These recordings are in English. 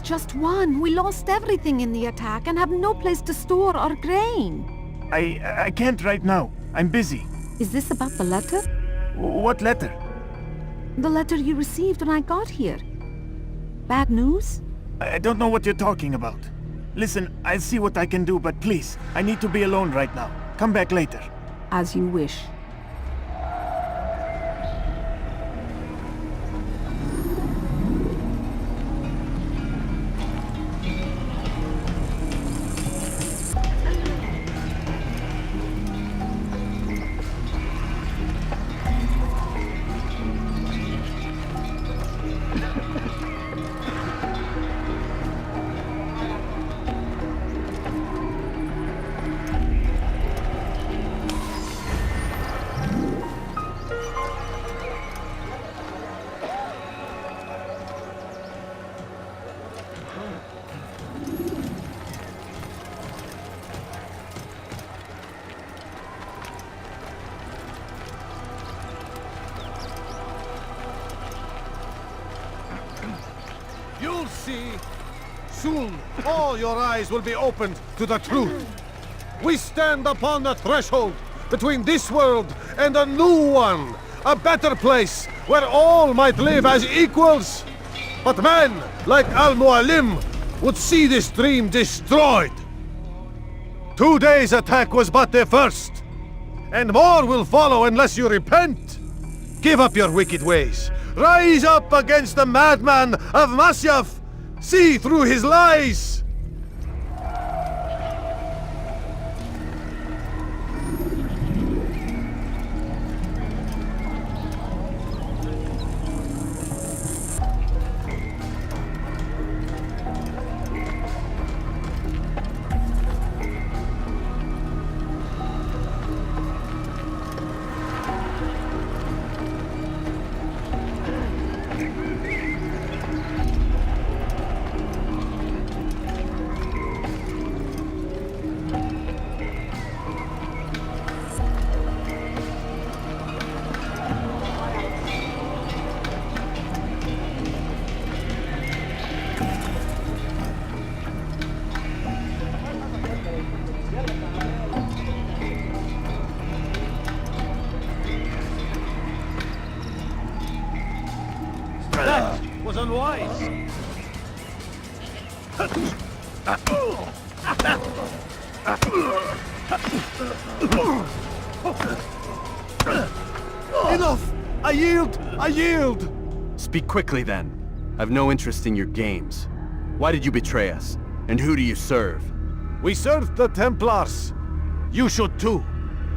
just one. We lost everything in the attack and have no place to store our grain. I can't right now. I'm busy. Is this about the letter? What letter? The letter you received when I got here. Bad news? I don't know what you're talking about. Listen, I'll see what I can do, but please, I need to be alone right now. Come back later. As you wish. You'll see. Soon, all your eyes will be opened to the truth. We stand upon the threshold between this world and a new one. A better place where all might live as equals. But men like Al-Mualim would see this dream destroyed. Today's attack was but the first. And more will follow unless you repent. Give up your wicked ways. Rise up against the madman of Masyaf! See through his lies! That was unwise. Enough! I yield! I yield! Speak quickly then. I've no interest in your games. Why did you betray us? And who do you serve? We serve the Templars. You should too.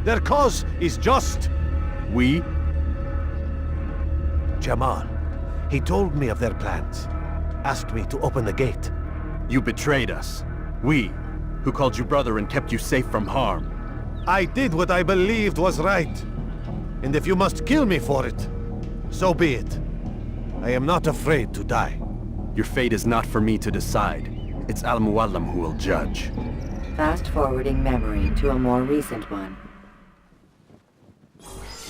Their cause is just. We? Jamal. He told me of their plans. Asked me to open the gate. You betrayed us. We, who called you brother and kept you safe from harm. I did what I believed was right. And if you must kill me for it, so be it. I am not afraid to die. Your fate is not for me to decide. It's Al-Mualim who will judge. Fast-forwarding memory to a more recent one.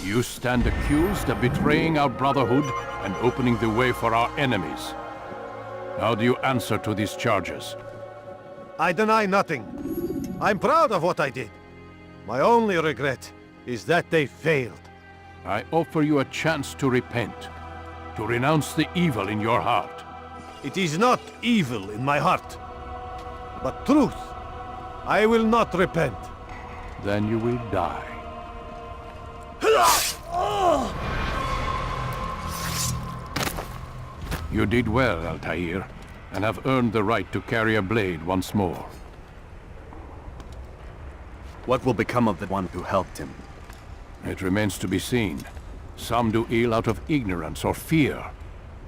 You stand accused of betraying our brotherhood and opening the way for our enemies. How do you answer to these charges? I deny nothing. I'm proud of what I did. My only regret is that they failed. I offer you a chance to repent, to renounce the evil in your heart. It is not evil in my heart, but truth. I will not repent. Then you will die. You did well, Altair, and have earned the right to carry a blade once more. What will become of the one who helped him? It remains to be seen. Some do ill out of ignorance or fear.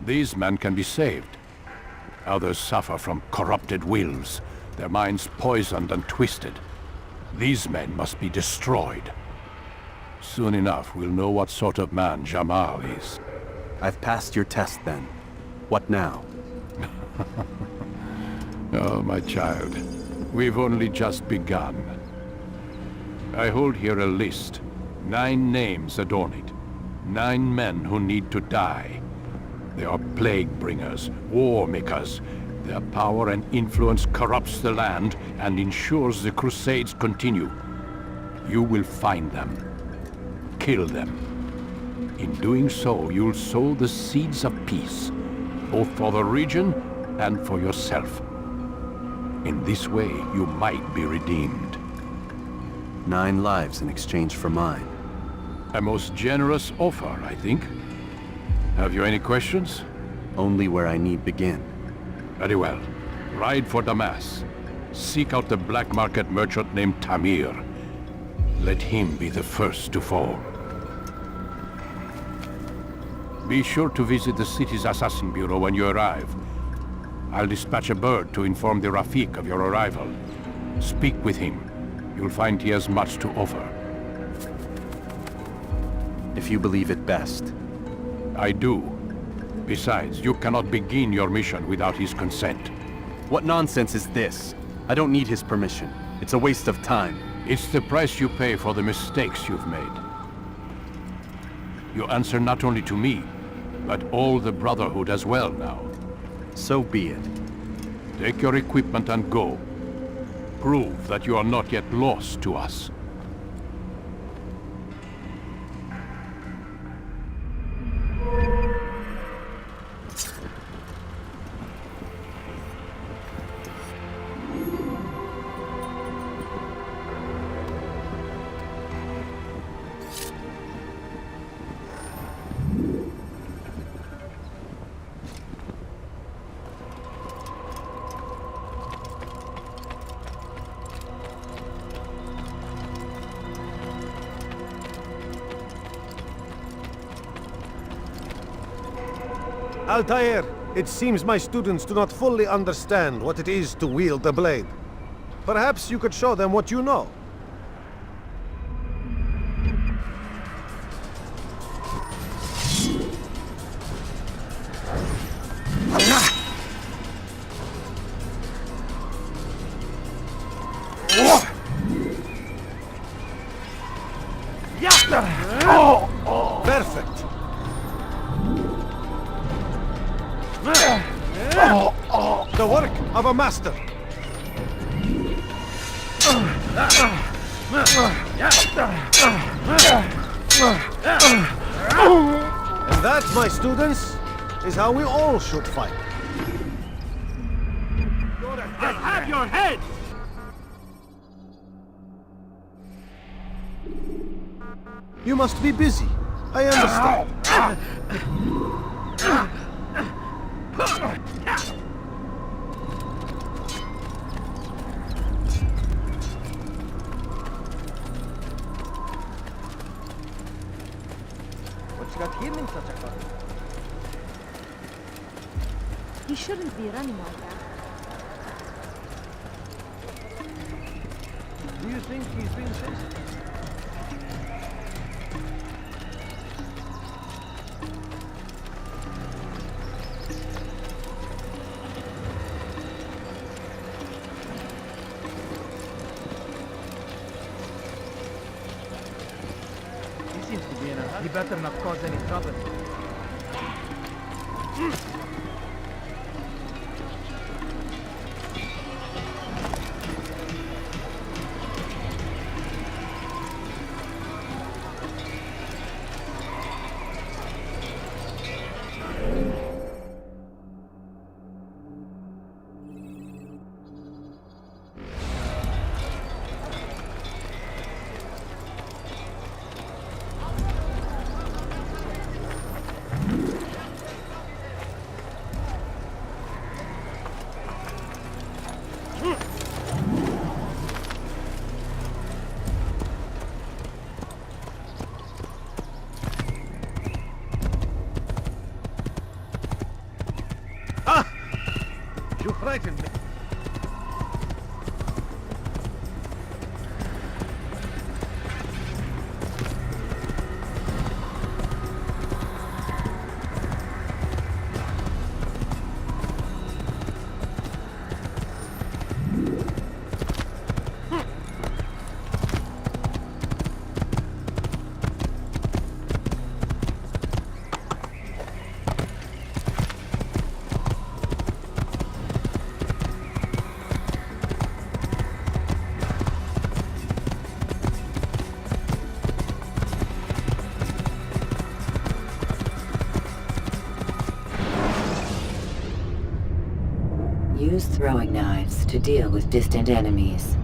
These men can be saved. Others suffer from corrupted wills, their minds poisoned and twisted. These men must be destroyed. Soon enough, we'll know what sort of man Jamal is. I've passed your test then. What now? Oh, my child. We've only just begun. I hold here a list. 9 names adorn it. 9 men who need to die. They are plague bringers, war makers. Their power and influence corrupts the land and ensures the Crusades continue. You will find them. Kill them. In doing so, you'll sow the seeds of peace, both for the region and for yourself. In this way, you might be redeemed. 9 lives in exchange for mine. A most generous offer, I think. Have you any questions? Only where I need begin. Very well. Ride for Damas. Seek out the black market merchant named Tamir. Let him be the first to fall. Be sure to visit the city's assassin bureau when you arrive. I'll dispatch a bird to inform the Rafik of your arrival. Speak with him. You'll find he has much to offer. If you believe it best. I do. Besides, you cannot begin your mission without his consent. What nonsense is this? I don't need his permission. It's a waste of time. It's the price you pay for the mistakes you've made. You answer not only to me, but all the Brotherhood as well now. So be it. Take your equipment and go. Prove that you are not yet lost to us. Altair, it seems my students do not fully understand what it is to wield the blade. Perhaps you could show them what you know. Perfect. The work of a master. And that, my students, is how we all should fight. I have your head! You must be busy. I understand. He shouldn't be running like that. Do you think he's being sensitive? He seems to be in a hurry. He better not cause any trouble. You frightened me. use throwing knives to deal with distant enemies.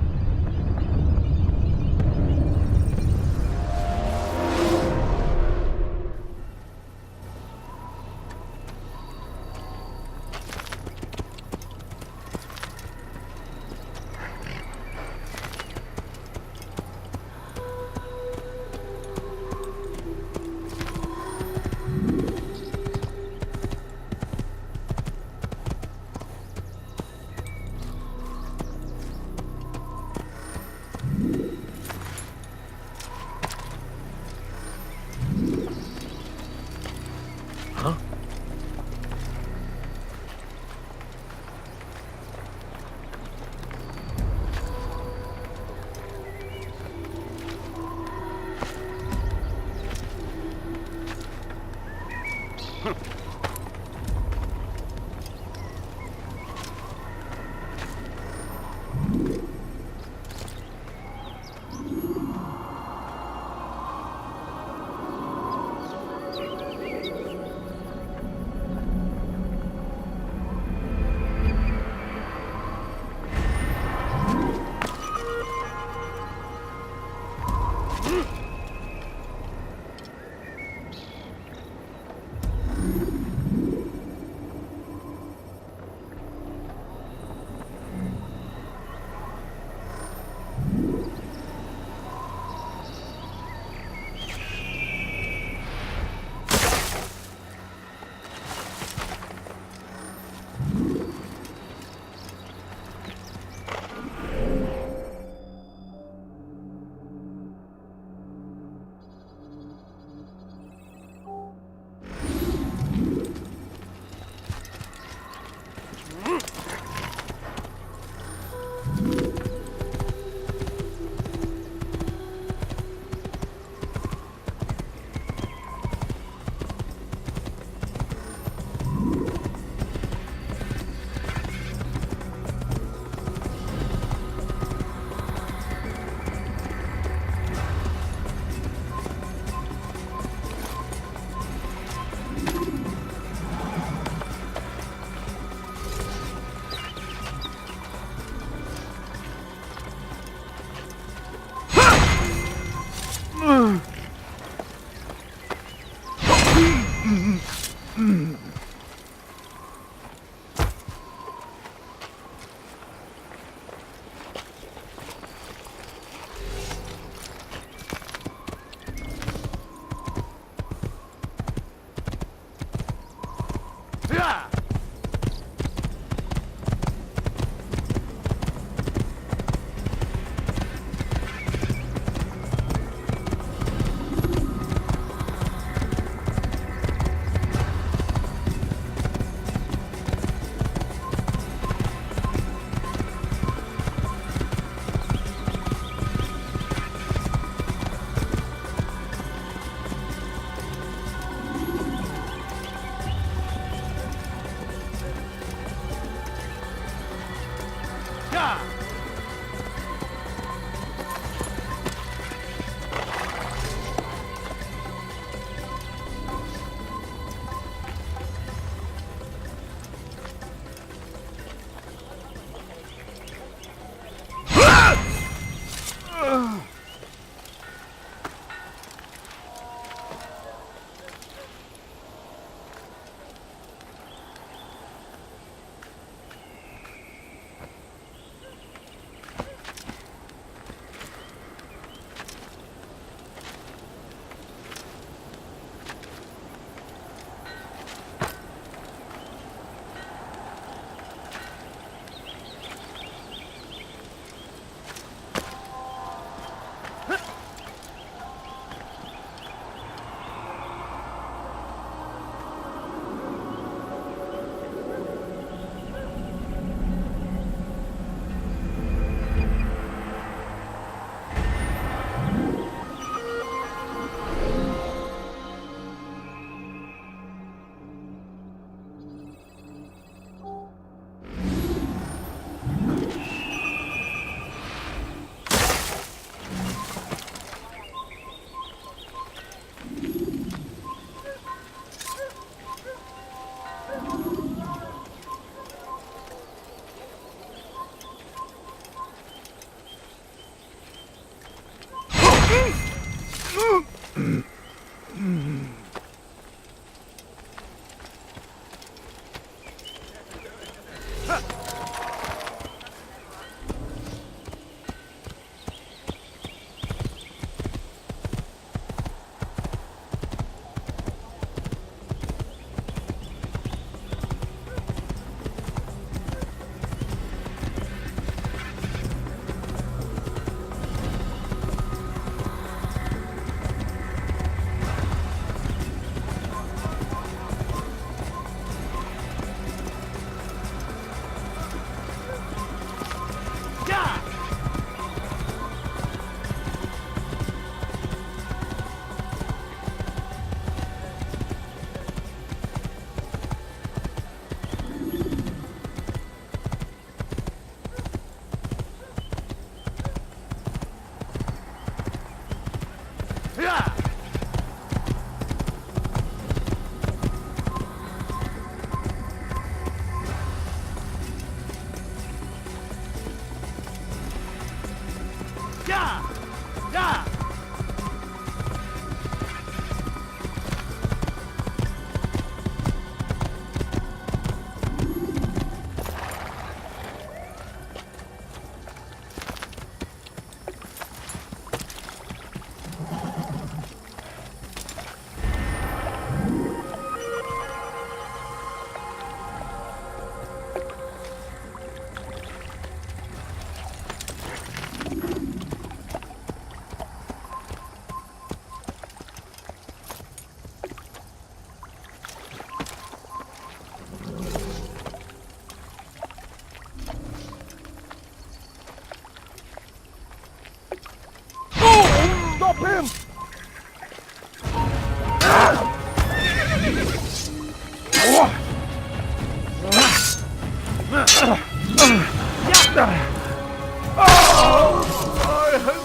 Stop him!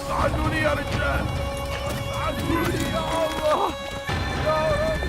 ساعدوني يا رجال. ساعدوني يا الله. يا رب.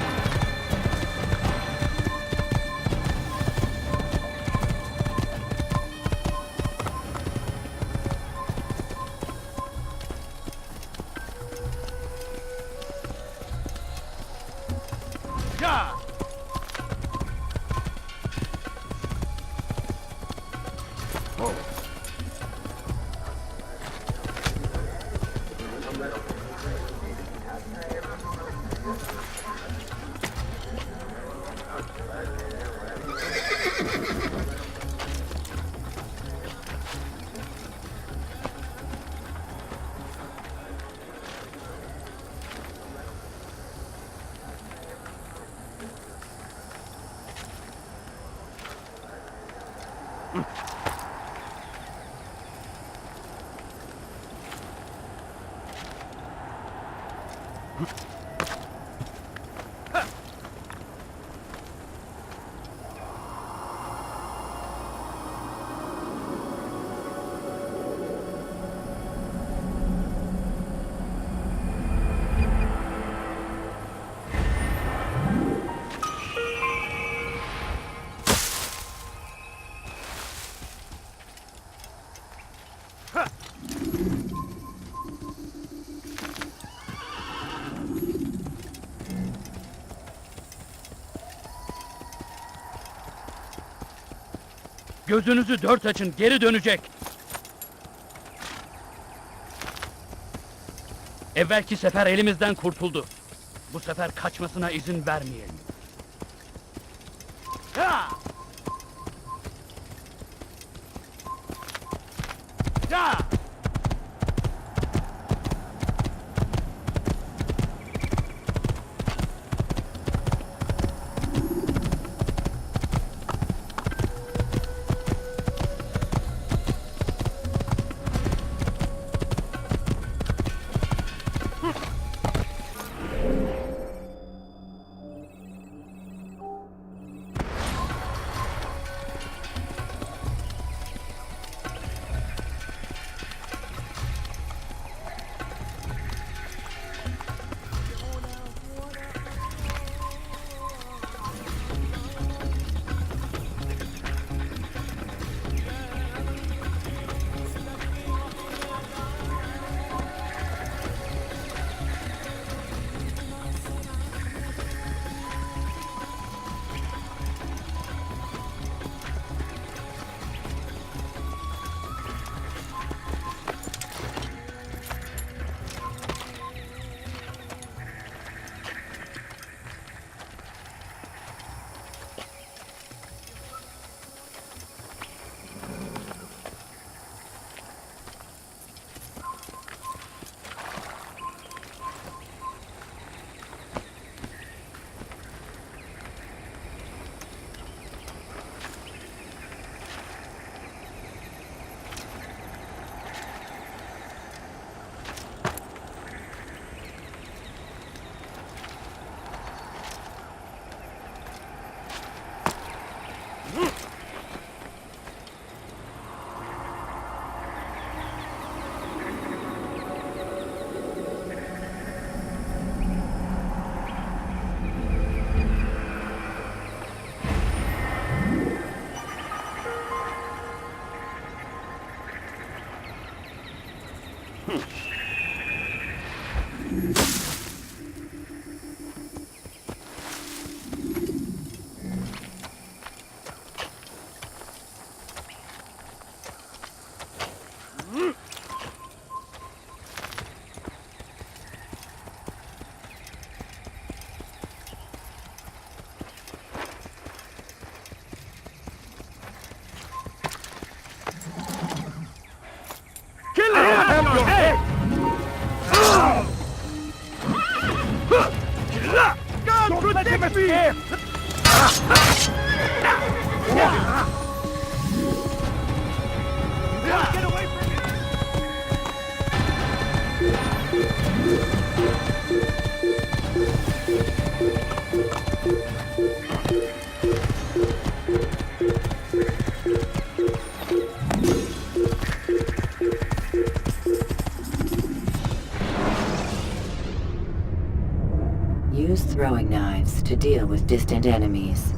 Gözünüzü dört açın, geri dönecek. Evvelki sefer elimizden kurtuldu. Bu sefer kaçmasına izin vermeyelim. Ha! Ya! Use throwing knives to deal with distant enemies.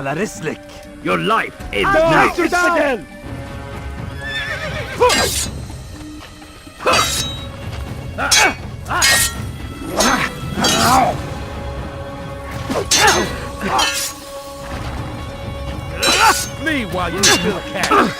على رسلك. Your life is now. Again. Me while you still can.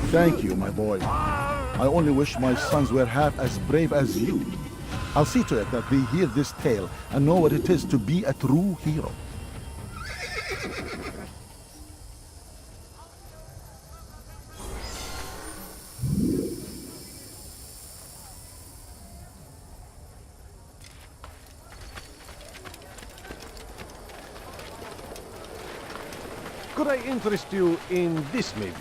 Thank you, my boy. I only wish my sons were half as brave as you. I'll see to it that they hear this tale and know what it is to be a true hero. Could I interest you in this, maybe?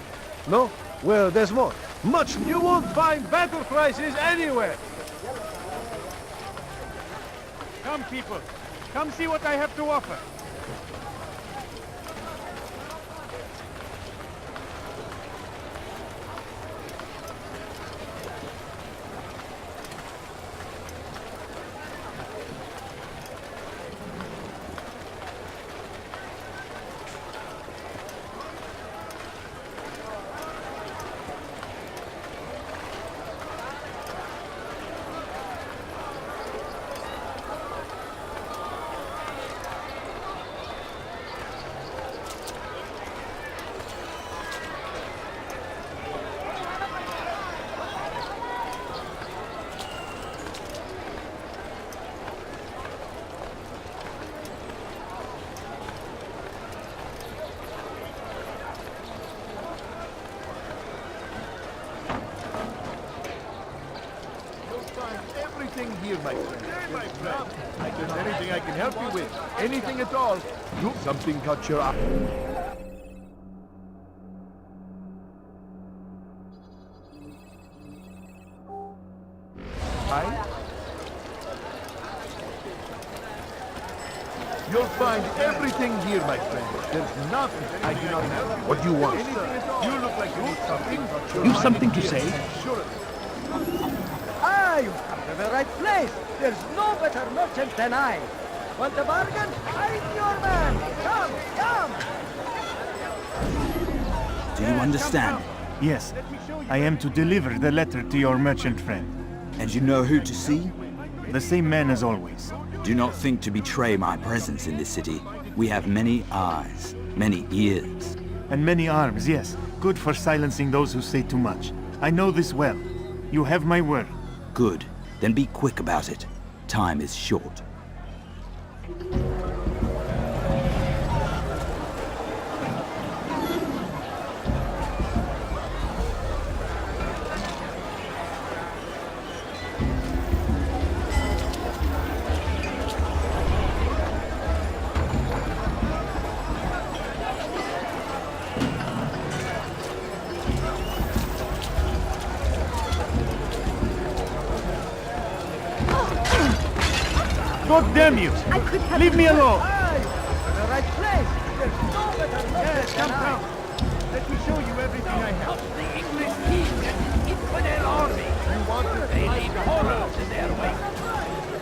No? Well, there's more. Much. You won't find better prices anywhere. Come, people. Come see what I have to offer. Everything here, my friend. I can anything I can help you with. Anything at all. You something caught your eye. You'll find everything here, my friend. There's nothing I cannot help. What do you want? You look like you need something. You've something to say? Sure. Ah, you've come to the right place. There's no better merchant than I. Want a bargain? I'm your man. Come, come. Do you understand? Yes, I am to deliver the letter to your merchant friend. And you know who to see? The same man as always. Do not think to betray my presence in this city. We have many eyes. Many ears. And many arms, yes. Good for silencing those who say too much. I know this well. You have my word. Good. Then be quick about it. Time is short. God damn you! I could have... Leave me alone! Ah, you come to the right place. There's no better Yes, merchant come, than I. come. Let me show you everything I have. The English king and his infidel army. You want to they leave horrors in their wake.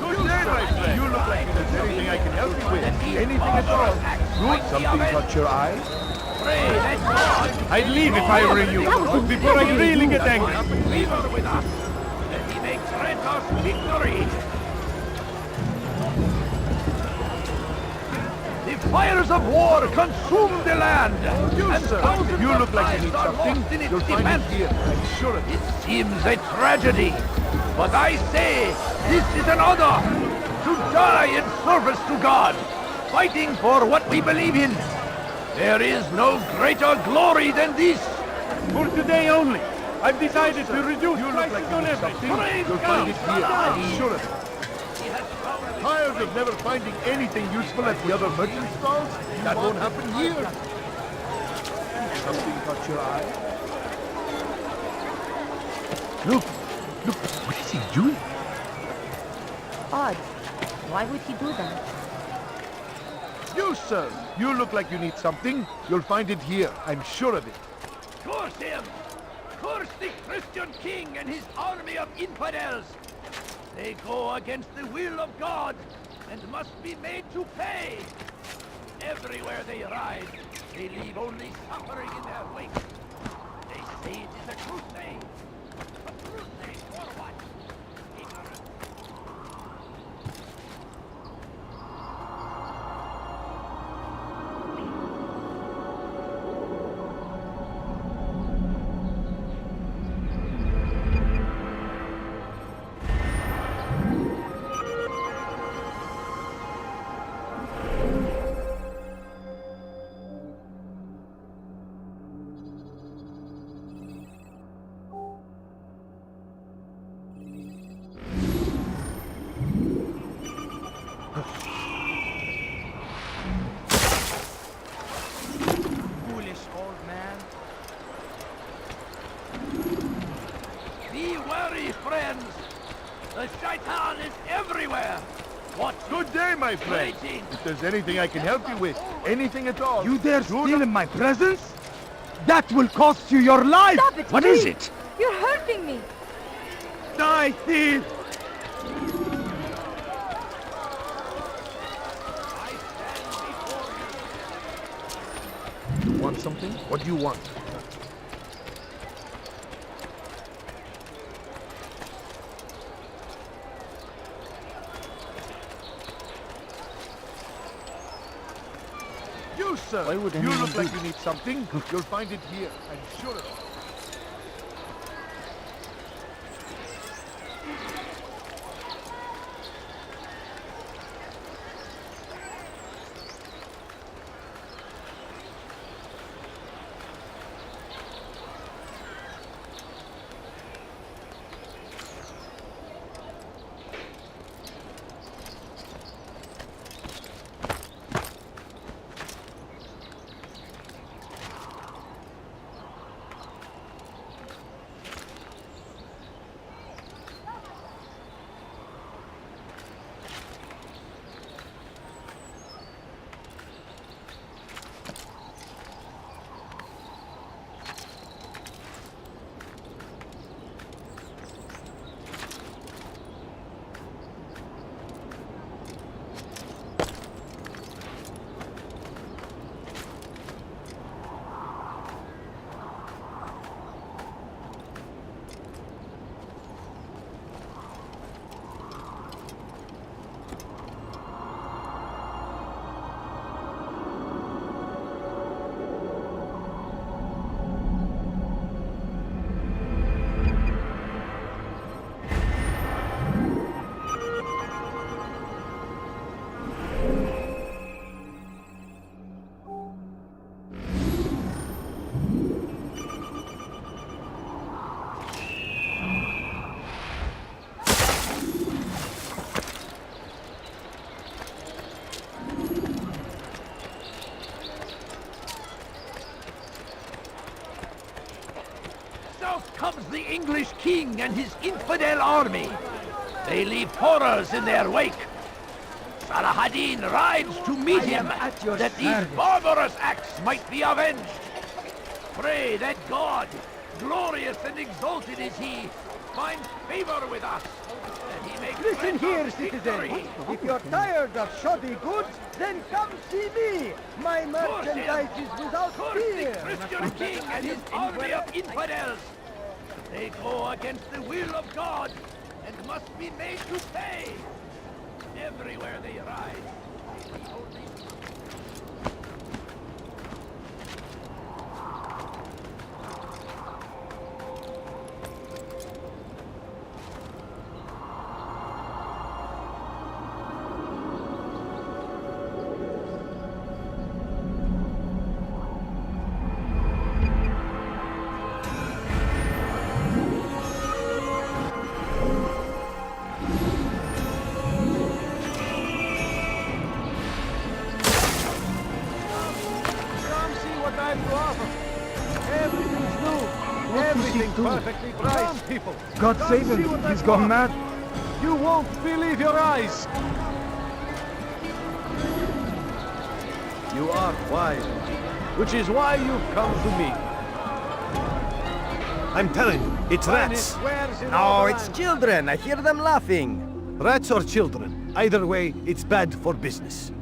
Good day, my friend. You look like there's anything I can help you with. Anything at all. Good? Something caught your eye? Pray that God I'd leave if I were you, before I really get angry. favor with us, that he may grant us victory. The fires of war consume the land, and thousands You of look like you lives need are something. lost in its You'll find it defense. here. I'm sure of it. It seems a tragedy, but I say this is an honor to die in service to God, fighting for what we believe in. There is no greater glory than this. For today only, I've decided to reduce prices on everything. Praise You'll God. find it here. I'm sure of it. Tired of never finding anything useful at the other merchant stalls? That won't happen here. Something caught your eye? Look! What is he doing? Odd. Why would he do that? You, sir! You look like you need something. You'll find it here. I'm sure of it. Curse him! Curse the Christian king and his army of infidels! They go against the will of God and must be made to pay! Everywhere they ride, they leave only suffering in their wake. They say it is a crusade. A crusade for what? Ignorance. Foolish old man. Be wary, friends. The shaitan is everywhere. What? Good day, my friend. Waiting. If there's anything I can help you with, anything at all. You dare steal in my presence? That will cost you your life! Stop it, What please. is it? You're hurting me. Die, thief! You want something? What do you want? You, sir! Why would you anyone look like do you need something. You'll find it here. I'm sure of it. the English king and his infidel army. They leave horrors in their wake. Salah-ad-Din rides to meet him, that these barbarous acts might be avenged. Pray that God, glorious and exalted is he, finds favor with us, and he may Listen grant here, us citizen. victory. If you're tired of shoddy goods, then come see me. My merchandise is without Curse the fear. Christian king and his army of infidels. They go against the will of God and must be made to pay. Everywhere they ride. the only Everything's new. Everything's perfectly priced, people. God save him. He's gone mad. You won't believe your eyes. You are wise, which is why you've come to me. I'm telling you, it's rats. No, it's children. I hear them laughing. Rats or children, either way, it's bad for business.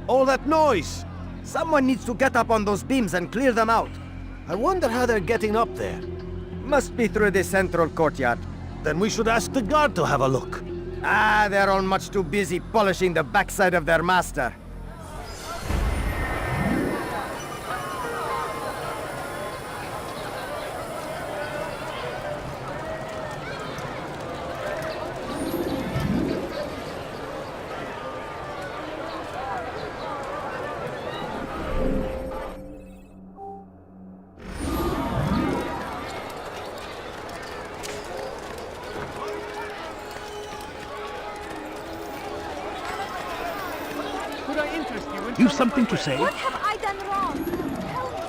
All that noise! Someone needs to get up on those beams and clear them out. I wonder how they're getting up there. Must be through the central courtyard. Then we should ask the guard to have a look. Ah, they're all much too busy polishing the backside of their master. You've something to say? What have I done wrong?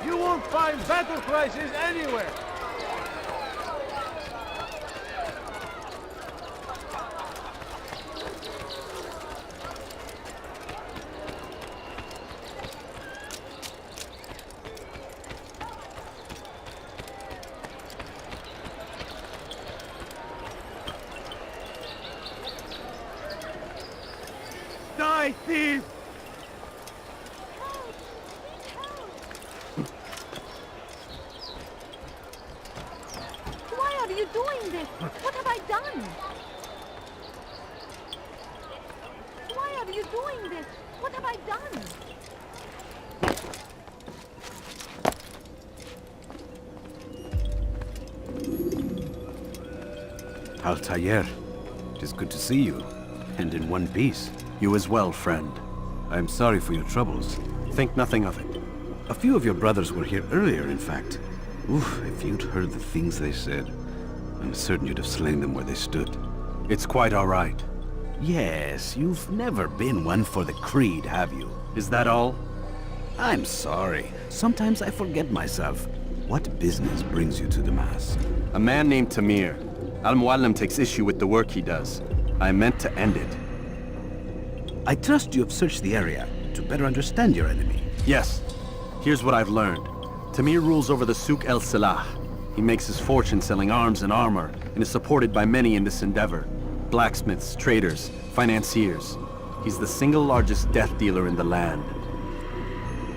You won't find battle prices anywhere. Die, thief! Why are you doing this? What have I done? Why are you doing this? What have I done? Altair, it is good to see you, and in one piece. You as well, friend. I am sorry for your troubles. Think nothing of it. A few of your brothers were here earlier, in fact. Oof, if you'd heard the things they said, I'm certain you'd have slain them where they stood. It's quite all right. Yes, you've never been one for the creed, have you? Is that all? I'm sorry. Sometimes I forget myself. What business brings you to the Mass? A man named Tamir. Al-Muallim takes issue with the work he does. I meant to end it. I trust you have searched the area to better understand your enemy. Yes. Here's what I've learned. Tamir rules over the Souk el-Salah. He makes his fortune selling arms and armor, and is supported by many in this endeavor. Blacksmiths, traders, financiers. He's the single largest death dealer in the land.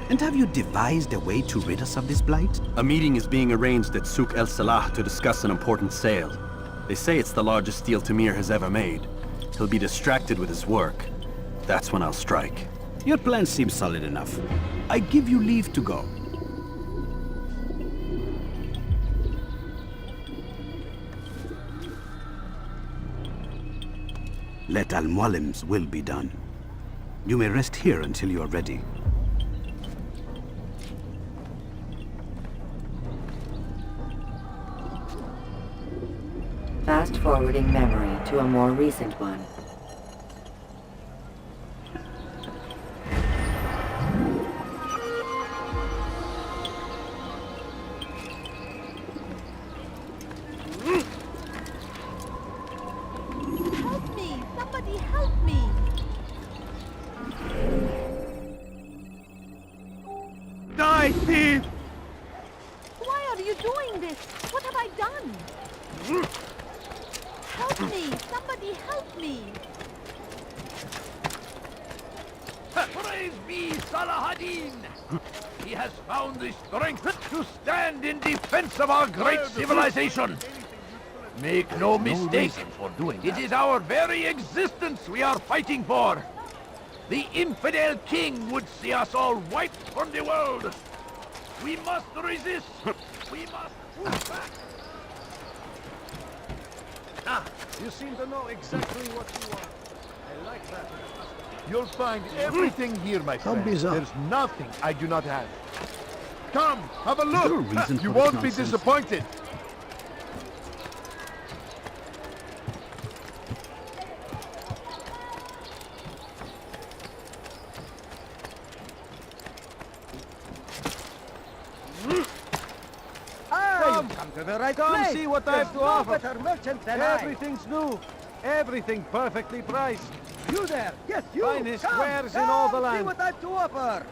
And have you devised a way to rid us of this blight? A meeting is being arranged at Souk el-Salah to discuss an important sale. They say it's the largest deal Tamir has ever made. He'll be distracted with his work. That's when I'll strike. Your plan seems solid enough. I give you leave to go. Let Al-Muallim's will be done. You may rest here until you are ready. Fast-forwarding memory to a more recent one. my thief! Why are you doing this? What have I done? Help me! Somebody help me! Praise be Salah ad-Din! He has found the strength to stand in defense of our great civilization. Make no mistake, it is our very existence we are fighting for. The infidel king would see us all wiped from the world. We must resist. We must move back. You seem to know exactly what you want. I like that. You'll find everything here, my friend. There's nothing I do not have. Come, have a look. there a reason You for this won't be nonsense? disappointed. Ah, you've come to the right Come place. see what I have There's to no offer. better merchant than I. Everything's new. Everything perfectly priced. You there. Yes, you. Finest Come, wares in all the come, land. See what I've to offer.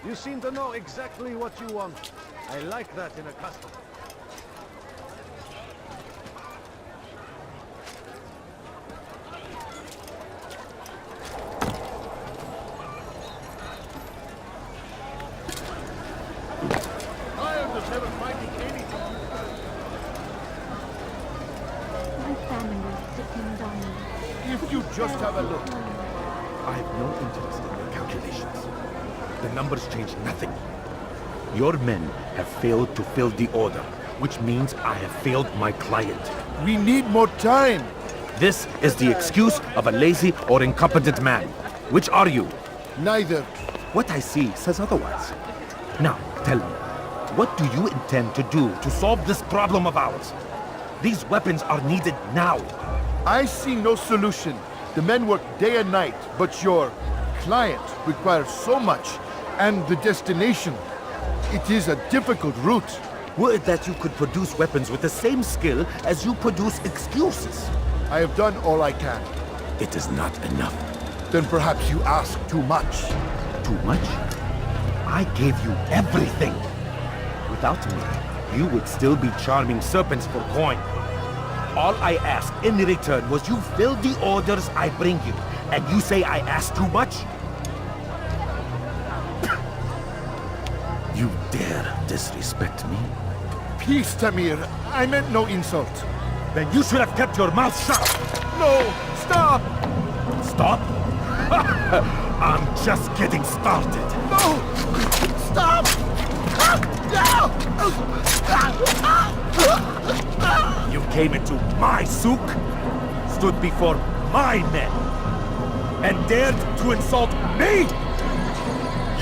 You seem to know exactly what you want. I like that in a customer. Tired of never finding anything. My family is sick and dying. If you just have a look. I have no interest in your calculations. The numbers change nothing. Your men have failed to fill the order, which means I have failed my client. We need more time. This is the excuse of a lazy or incompetent man. Which are you? Neither. What I see says otherwise. Now, tell me, what do you intend to do to solve this problem of ours? These weapons are needed now. I see no solution. The men work day and night, but your client requires so much, and the destination. It is a difficult route. Were it that you could produce weapons with the same skill as you produce excuses. I have done all I can. It is not enough. Then perhaps you ask too much. Too much? I gave you everything. Without me, you would still be charming serpents for coin. All I ask in return was you fill the orders I bring you, and you say I ask too much? You dare disrespect me? Peace, Tamir. I meant no insult. Then you should have kept your mouth shut! No! Stop! Stop? I'm just getting started. No! Stop! You came into my souk, stood before my men, and dared to insult me?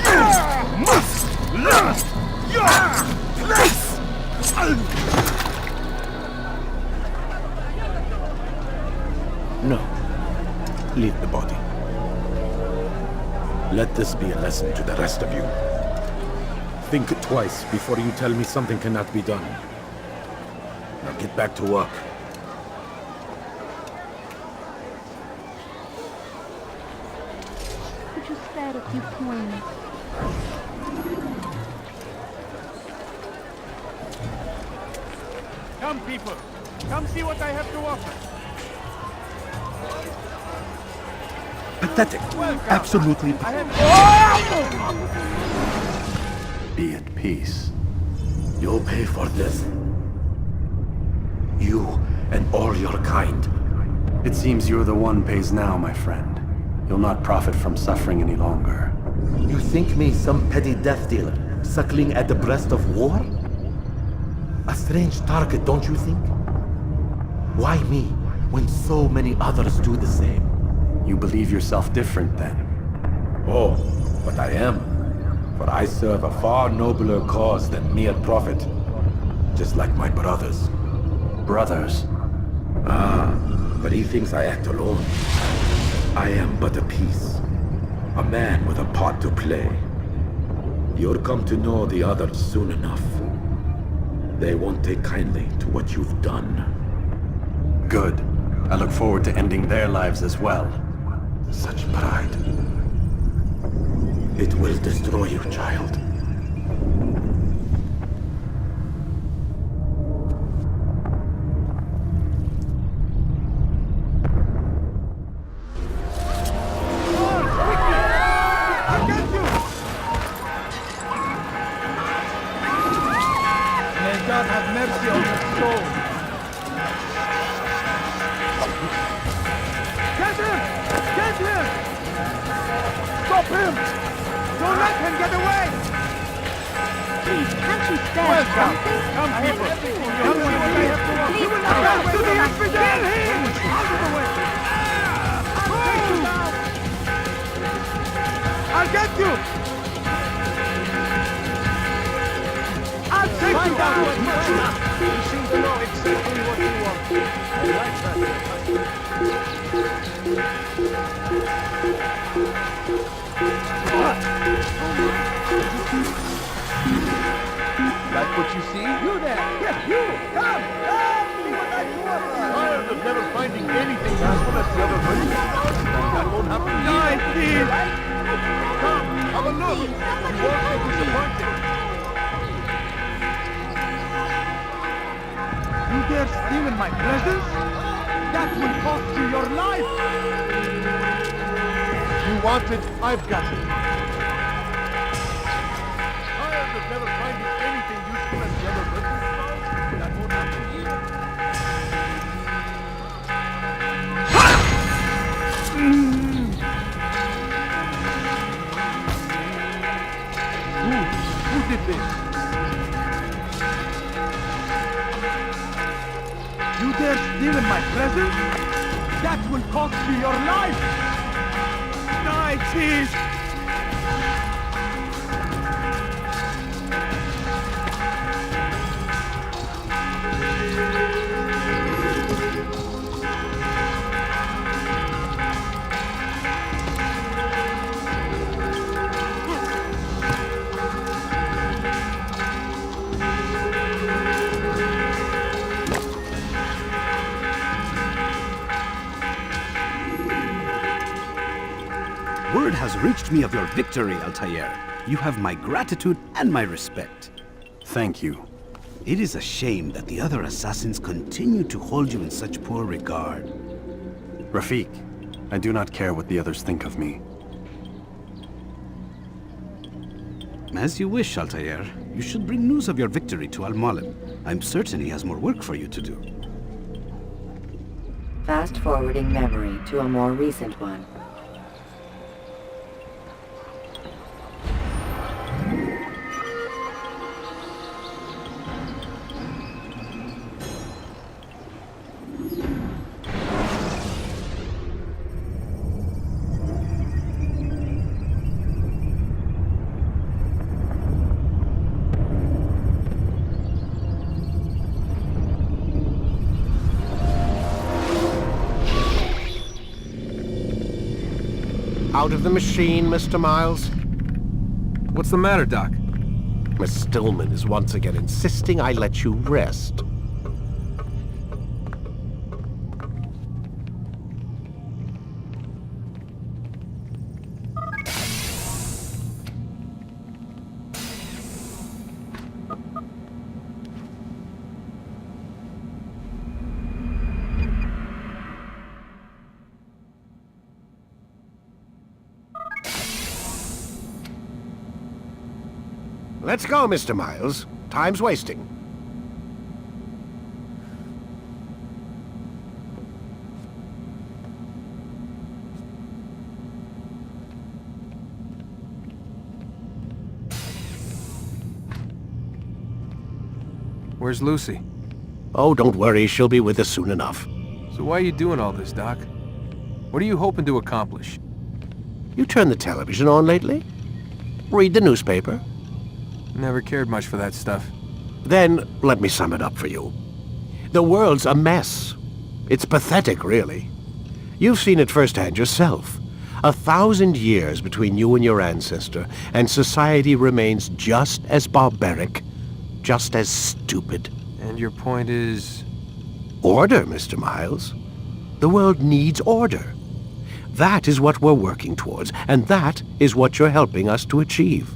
You must learn your place! No. Leave the body. Let this be a lesson to the rest of you. Think twice before you tell me something cannot be done. Now get back to work. Could you spare a few coins? Come, people. Come see what I have to offer. Pathetic. Absolutely pathetic. Be at peace. You'll pay for this. You and all your kind. It seems you're the one pays now, my friend. You'll not profit from suffering any longer. You think me some petty death dealer, suckling at the breast of war? A strange target, don't you think? Why me, when so many others do the same? You believe yourself different, then? Oh, but I am. For I serve a far nobler cause than mere profit. Just like my brothers. Brothers? Ah, but he thinks I act alone. I am but a piece. A man with a part to play. You'll come to know the others soon enough. They won't take kindly to what you've done. Good. I look forward to ending their lives as well. Such pride. It will destroy you, child. God have mercy on your soul. Get him! Get him! Stop him! Don't let him get away! Please, can't you spare something? Come, people! Tell me what I have to work. You will not get to the infidel! Out of the way! I'll get you! I'll take you down! You seem to know exactly what you want. I like Like what you see? You there! Yes, you! Come! Come! See what I do about! Tired of never finding anything useful as the other person. That won't happen. Die, thief! Come, have a look. You won't be disappointed. You dare steal in my presence? That will cost you your life! You want it, I've got it. Tired of never finding anything useful as the other person. That won't happen here. Who did this? You dare steal in my presence? That will cost you your life! Die, thief! Word has reached me of your victory, Altair. You have my gratitude and my respect. Thank you. It is a shame that the other assassins continue to hold you in such poor regard. Rafik, I do not care what the others think of me. As you wish, Altair. You should bring news of your victory to Al-Mualim. I'm certain he has more work for you to do. Fast-forwarding memory to a more recent one. Out of the machine, Mr. Miles. What's the matter, Doc? Miss Stillman is once again insisting I let you rest. Let's go, Mr. Miles. Time's wasting. Where's Lucy? Oh, don't worry. She'll be with us soon enough. So why are you doing all this, Doc? What are you hoping to accomplish? You turned the television on lately? Read the newspaper? Never cared much for that stuff. Then, let me sum it up for you. The world's a mess. It's pathetic, really. You've seen it firsthand yourself. 1,000 years between you and your ancestor, and society remains just as barbaric, just as stupid. And your point is? Order, Mr. Miles. The world needs order. That is what we're working towards, and that is what you're helping us to achieve.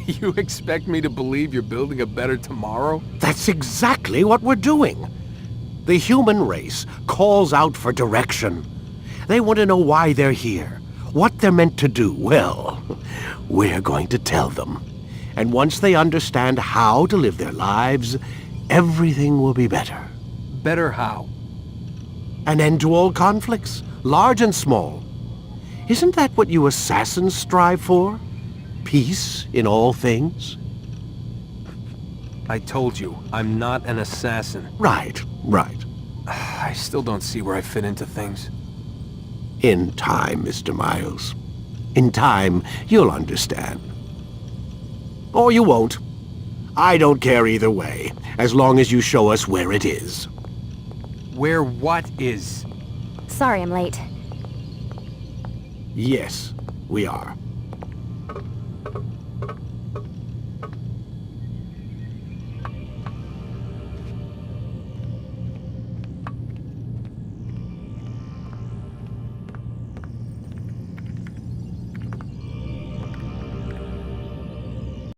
You expect me to believe you're building a better tomorrow? That's exactly what we're doing. The human race calls out for direction. They want to know why they're here, what they're meant to do. Well, we're going to tell them. And once they understand how to live their lives, everything will be better. Better how? An end to all conflicts, large and small. Isn't that what you assassins strive for? Peace in all things? I told you, I'm not an assassin. Right. I still don't see where I fit into things. In time, Mr. Miles. In time, you'll understand. Or you won't. I don't care either way, as long as you show us where it is. Where what is? Sorry I'm late. Yes, we are.